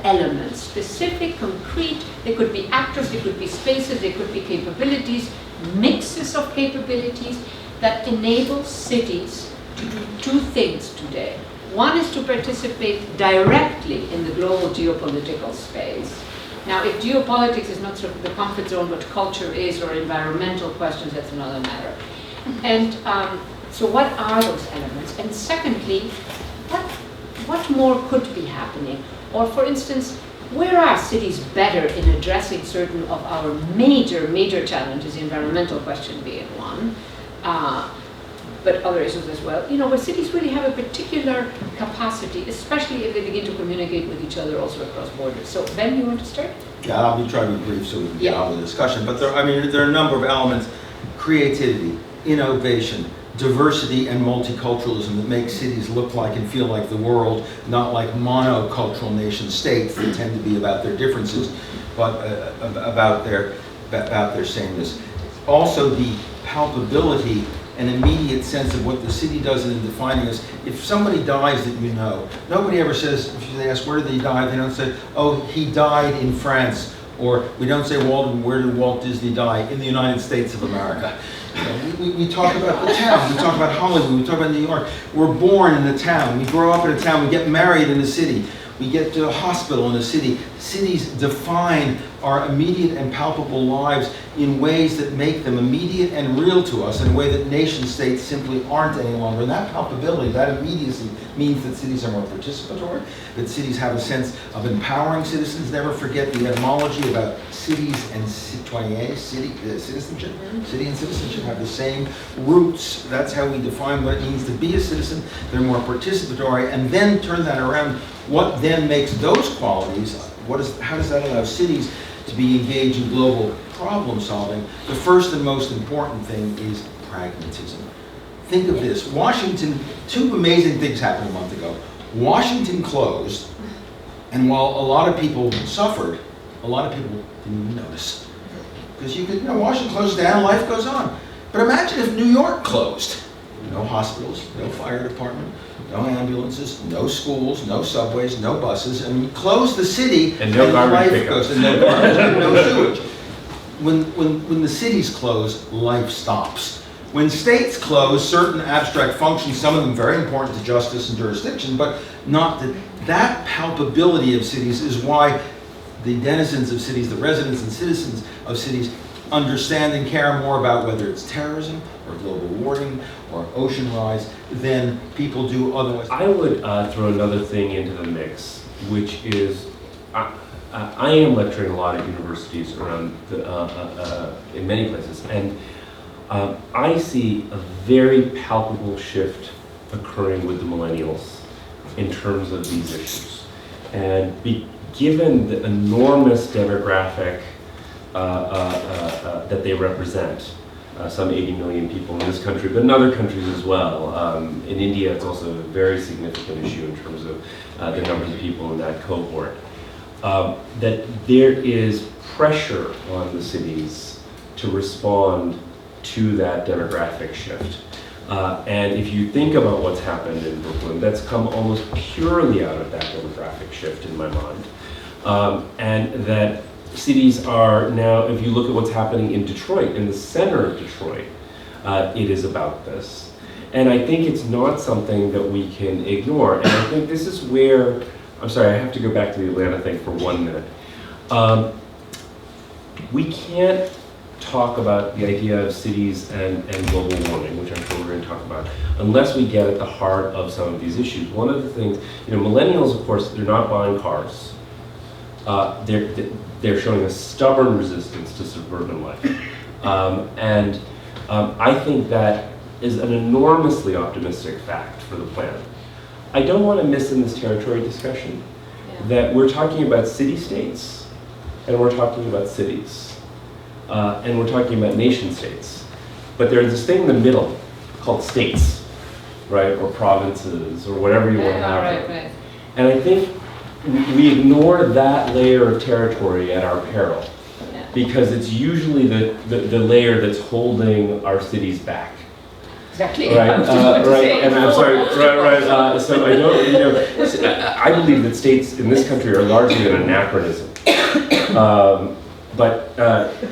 elements, specific, concrete. They could be actors, they could be spaces, they could be capabilities, mixes of capabilities that enable cities to do two things today. One is to participate directly in the global geopolitical space. Now, if geopolitics is not sort of the comfort zone, but culture is, or environmental questions, that's another matter. And so what are those elements? And secondly, what more could be happening? Or for instance, where are cities better in addressing certain of our major challenges, the environmental question being one, but other issues as well, you know, where cities really have a particular capacity, especially if they begin to communicate with each other also across borders. So Ben, you want to start? Yeah, I'll be trying to be brief so we can get on with the discussion. But there are a number of elements: creativity, innovation, diversity, and multiculturalism that make cities look like and feel like the world, not like monocultural nation states that tend to be about their differences, but about their sameness. Also, the palpability an immediate sense of what the city does in defining us. If somebody dies that you know, nobody ever says, if they ask where did he die, they don't say, oh, he died in France, or we don't say, where did Walt Disney die? In the United States of America. You know, we talk about the town, we talk about Hollywood, we talk about New York. We're born in the town, we grow up in a town, we get married in the city, we get to a hospital in a city. Cities define our immediate and palpable lives in ways that make them immediate and real to us in a way that nation states simply aren't any longer. And that palpability, that immediacy, means that cities are more participatory, that cities have a sense of empowering citizens. Never forget the etymology about cities and citoyen, citizenship. City and citizenship have the same roots. That's how we define what it means to be a citizen. They're more participatory, and then turn that around. What then makes those qualities, how does that allow cities to be engaged in global problem solving? The first and most important thing is pragmatism. Think of this, Washington, two amazing things happened a month ago. Washington closed, and while a lot of people suffered, a lot of people didn't even notice. Because Washington closed down, life goes on. But imagine if New York closed. No hospitals, no fire department, no ambulances, no schools, no subways, no buses. I mean, you close the city and no garbage life goes, and no garbage, and no sewage. When the cities close, life stops. When states close, certain abstract functions, some of them very important to justice and jurisdiction, but not that palpability of cities is why the denizens of cities, the residents and citizens of cities, understand and care more about whether it's terrorism or global warming or ocean rise than people do otherwise. I would throw another thing into the mix, which is I am lecturing a lot at universities around in many places, and I see a very palpable shift occurring with the millennials in terms of these issues. And given the enormous demographic that they represent, some 80 million people in this country, but in other countries as well. In India, it's also a very significant issue in terms of the numbers of people in that cohort. That there is pressure on the cities to respond to that demographic shift. And if you think about what's happened in Brooklyn, that's come almost purely out of that demographic shift in my mind. And that cities are now, if you look at what's happening in Detroit, in the center of Detroit, it is about this. And I think it's not something that we can ignore. And I think this is where, I'm sorry, I have to go back to the Atlanta thing for 1 minute. We can't talk about the idea of cities and global warming, which I'm sure we're going to talk about, unless we get at the heart of some of these issues. One of the things, millennials, of course, they're not buying cars. They're showing a stubborn resistance to suburban life. And I think that is an enormously optimistic fact for the planet. I don't want to miss in this territory discussion that we're talking about city-states, and we're talking about cities, and we're talking about nation-states. But there's this thing in the middle called states, right, or provinces, or whatever you want to have. Right. And I think we ignore that layer of territory at our peril, because it's usually the layer that's holding our cities back. Exactly. Right, right. And I'm sorry. Right. So I don't. I believe that states in this country are largely an anachronism.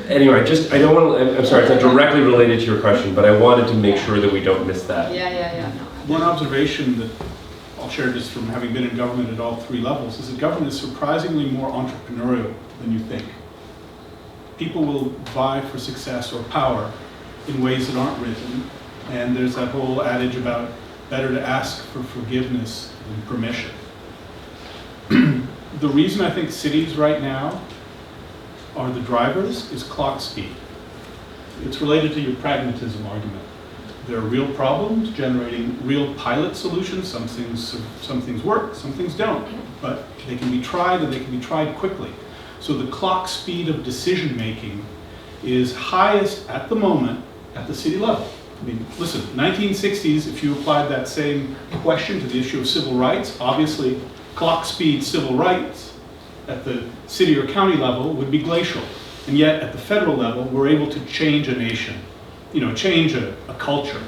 Anyway, I don't want to, I'm sorry, it's not directly related to your question, but I wanted to make sure that we don't miss that. Yeah. No. One observation that I'll share just from having been in government at all three levels is that government is surprisingly more entrepreneurial than you think. People will vie for success or power in ways that aren't written, and there's that whole adage about better to ask for forgiveness than permission. The reason I think cities right now are the drivers is clock speed. It's related to your pragmatism argument. There are real problems generating real pilot solutions. Some things work, some things don't, but they can be tried and they can be tried quickly. So the clock speed of decision making is highest at the moment at the city level. I mean, listen, 1960s, if you applied that same question to the issue of civil rights, obviously clock speed civil rights at the city or county level would be glacial. And yet at the federal level, we're able to change a nation, change a culture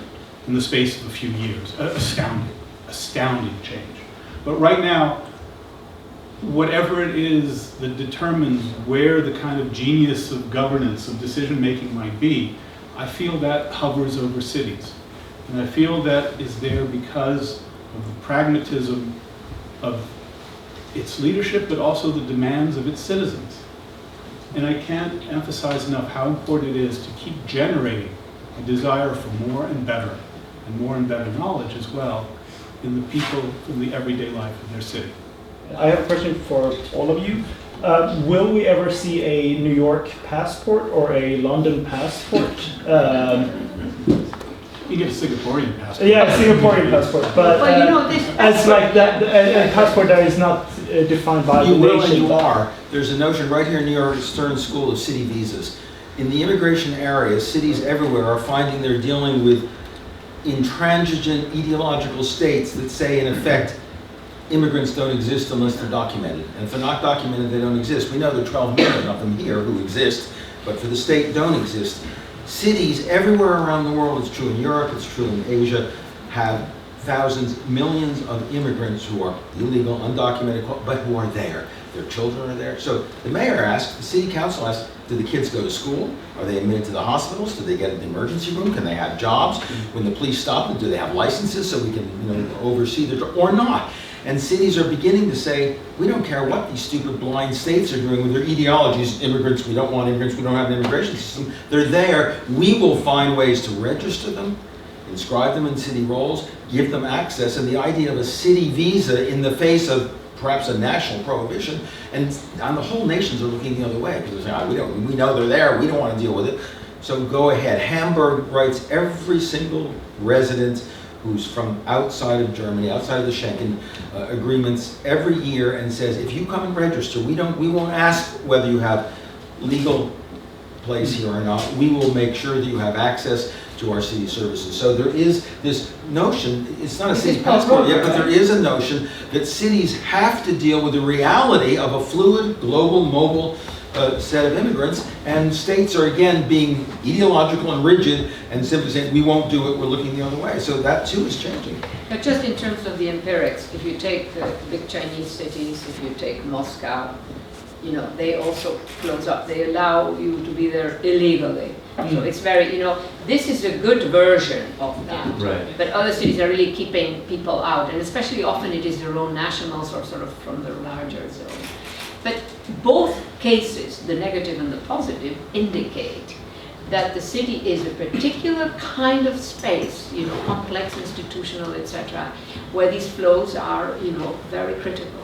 in the space of a few years. Astounding change. But right now, whatever it is that determines where the kind of genius of governance, of decision making might be, I feel that hovers over cities. And I feel that is there because of the pragmatism of its leadership, but also the demands of its citizens. And I can't emphasize enough how important it is to keep generating a desire for more and better knowledge as well in the people, in the everyday life of their city. I have a question for all of you. Will we ever see a New York passport or a London passport? You get a Singaporean passport. Yeah, a Singaporean passport, but as like that, a passport that is not defined by the nation. You will and you but are. There's a notion right here in New York Stern School of city visas. In the immigration area, cities everywhere are finding they're dealing with intransigent ideological states that say, in effect, immigrants don't exist unless they're documented. And if they're not documented, they don't exist. We know there are 12 million of them here who exist, but for the state don't exist. Cities everywhere around the world, it's true in Europe, it's true in Asia, have thousands, millions of immigrants who are illegal, undocumented, but who are there. Their children are there. So the mayor asked, the city council asked, do the kids go to school? Are they admitted to the hospitals? Do they get an emergency room? Can they have jobs? When the police stop them, do they have licenses so we can oversee their job or not? And cities are beginning to say, we don't care what these stupid blind states are doing with their ideologies. Immigrants, we don't want immigrants, we don't have an immigration system. They're there. We will find ways to register them, inscribe them in city rolls, give them access. And the idea of a city visa in the face of perhaps a national prohibition, and the whole nations are looking the other way because they're saying, we know they're there, we don't want to deal with it. So go ahead. Hamburg writes every single resident who's from outside of Germany, outside of the Schengen agreements every year and says, if you come and register, we won't ask whether you have legal place here or not. We will make sure that you have access to our city services. So there is this notion, it's not a city passport yet, but there is a notion that cities have to deal with the reality of a fluid, global, mobile set of immigrants, and states are again being ideological and rigid and simply saying, we won't do it, we're looking the other way. So that too is changing. But just in terms of the empirics, if you take the big Chinese cities, if you take Moscow, they also close up. They allow you to be there illegally. So it's very, this is a good version of that. Right. But other cities are really keeping people out, and especially often it is their own nationals or sort of from the larger zone. But both cases, the negative and the positive, indicate that the city is a particular kind of space, complex, institutional, etc., where these flows are, very critical.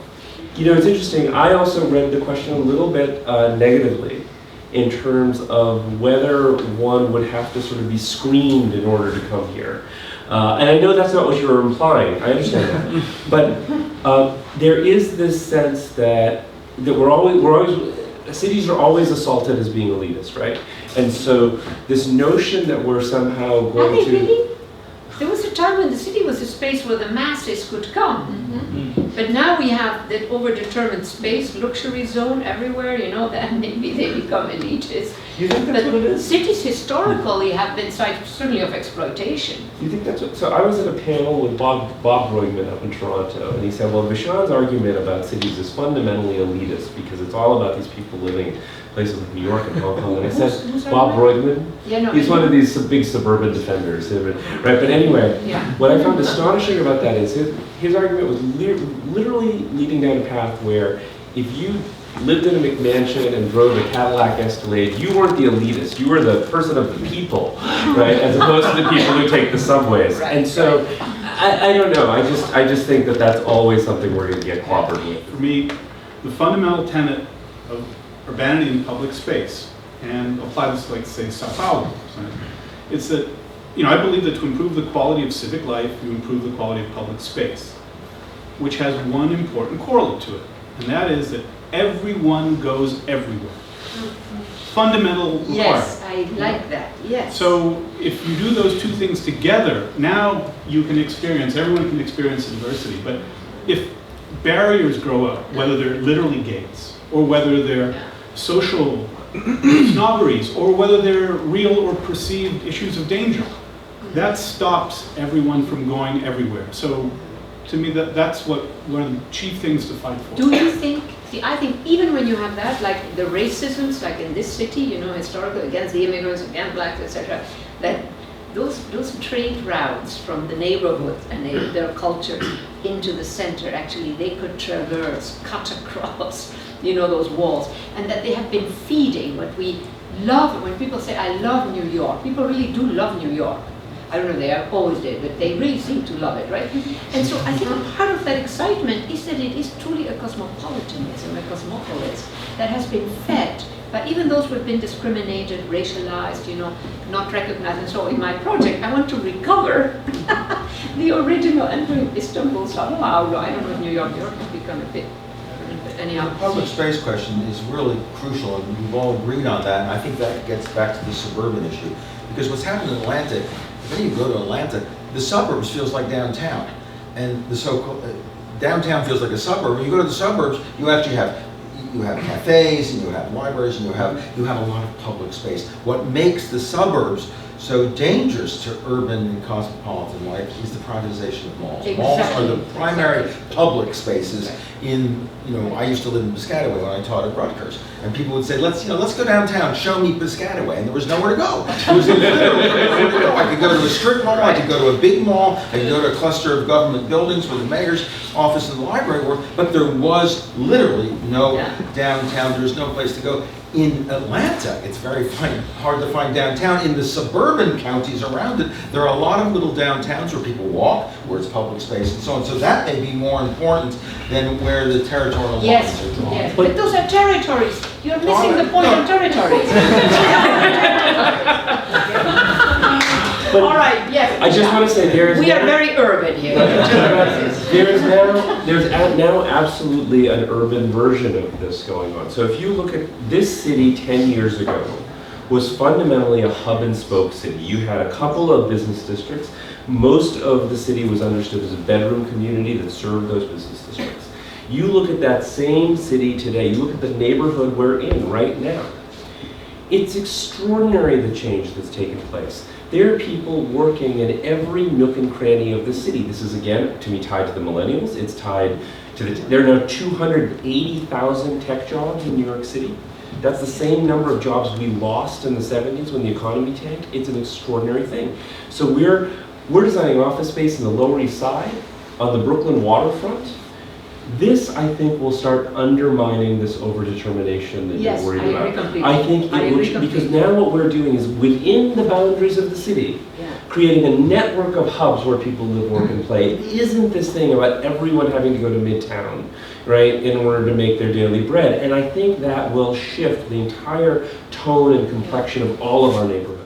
It's interesting. I also read the question a little bit negatively in terms of whether one would have to sort of be screened in order to come here. And I know that's not what you were implying. I understand that. But there is this sense that cities are always assaulted as being elitist, right? And so this notion that we're somehow going to... Really? There was a time when the city was a space where the masses could come. But now we have that overdetermined space, luxury zone everywhere, you know, that maybe they become elitist. You think that's what it is? Cities historically have been sites certainly of exploitation. You think that's what, so I was at a panel with Bob Roigman up in Toronto, and he said, well, Vishaan's argument about cities is fundamentally elitist because it's all about these people living in places like New York and Hong Kong. And I said, Who's Bob Roigman? Yeah, no, He's one of these big suburban defenders, right? But anyway, Yeah. what I found astonishing about that is his argument was literally leading down a path where if you lived in a McMansion and drove a Cadillac Escalade, you weren't the elitist, you were the person of the people, right? As opposed to the people who take the subways. Right, and so, I don't know, I just think that that's always something we're going to get clobbered with. For me, the fundamental tenet of urbanity in public space, and apply this like, say, Sao Paulo, right? It's that, I believe that to improve the quality of civic life, you improve the quality of public space, which has one important correlate to it, and that is that everyone goes everywhere. Fundamental requirement. Yes, I like that, yes. So if you do those two things together, now you can experience, everyone can experience diversity. But if barriers grow up, whether they're literally gates, or whether they're social snobberies, or whether they're real or perceived issues of danger, that stops everyone from going everywhere. So to me, that's one of the chief things to fight for. Do you think, I think even when you have that, like the racisms, like in this city, historically against the immigrants, against blacks, etc., that those trade routes from the neighborhoods and their culture into the center, actually, they could traverse, cut across, those walls, and that they have been feeding what we love. When people say, I love New York, people really do love New York. I don't know, they always did, but they really seem to love it, right? And so I think part of that excitement is that it is truly a cosmopolitanism, a cosmopolis that has been fed by even those who have been discriminated, racialized, not recognized. And so in my project, I want to recover the original entering Istanbul, Sao Paulo. I don't know if New York has become a bit, but anyhow. The public space question is really crucial, and we've all agreed on that, and I think that gets back to the suburban issue. Because what's happened in Atlanta, when you go to Atlanta, the suburbs feels like downtown, and the so-called downtown feels like a suburb. When you go to the suburbs, you actually have cafes, and you have libraries, and you have a lot of public space. What makes the suburbs so dangerous to urban and cosmopolitan life is the privatization of malls. Exactly. Malls are the primary public spaces in, I used to live in Piscataway when I taught at Rutgers, and people would say, let's go downtown, show me Piscataway, and there was nowhere to go. There was literally nowhere to go. I could go to a strip mall, I could go to a big mall, I could go to a cluster of government buildings where the mayor's office and the library were, but there was literally no downtown, there was no place to go. In Atlanta, it's very hard to find downtown. In the suburban counties around it, there are a lot of little downtowns where people walk, where it's public space and so on. So that may be more important than where the territorial lines are drawn. Yes, but those are territories. You're missing the point of territories. All right, yes. I just want to say we are very urban here. There's now absolutely an urban version of this going on. So if you look at this city 10 years ago, was fundamentally a hub and spoke city. You had a couple of business districts. Most of the city was understood as a bedroom community that served those business districts. You look at that same city today, you look at the neighborhood we're in right now. It's extraordinary the change that's taken place. There are people working in every nook and cranny of the city. This is, again, to me, tied to the millennials. It's tied to there are now 280,000 tech jobs in New York City. That's the same number of jobs we lost in the 70s when the economy tanked. It's an extraordinary thing. So we're designing office space in the Lower East Side, on the Brooklyn waterfront. This, I think, will start undermining this overdetermination that you're worried about. Completely. I think it will, because now what we're doing is within the boundaries of the city, creating a network of hubs where people live, work, and play. It isn't this thing about everyone having to go to Midtown, right, in order to make their daily bread. And I think that will shift the entire tone and complexion of all of our neighborhoods.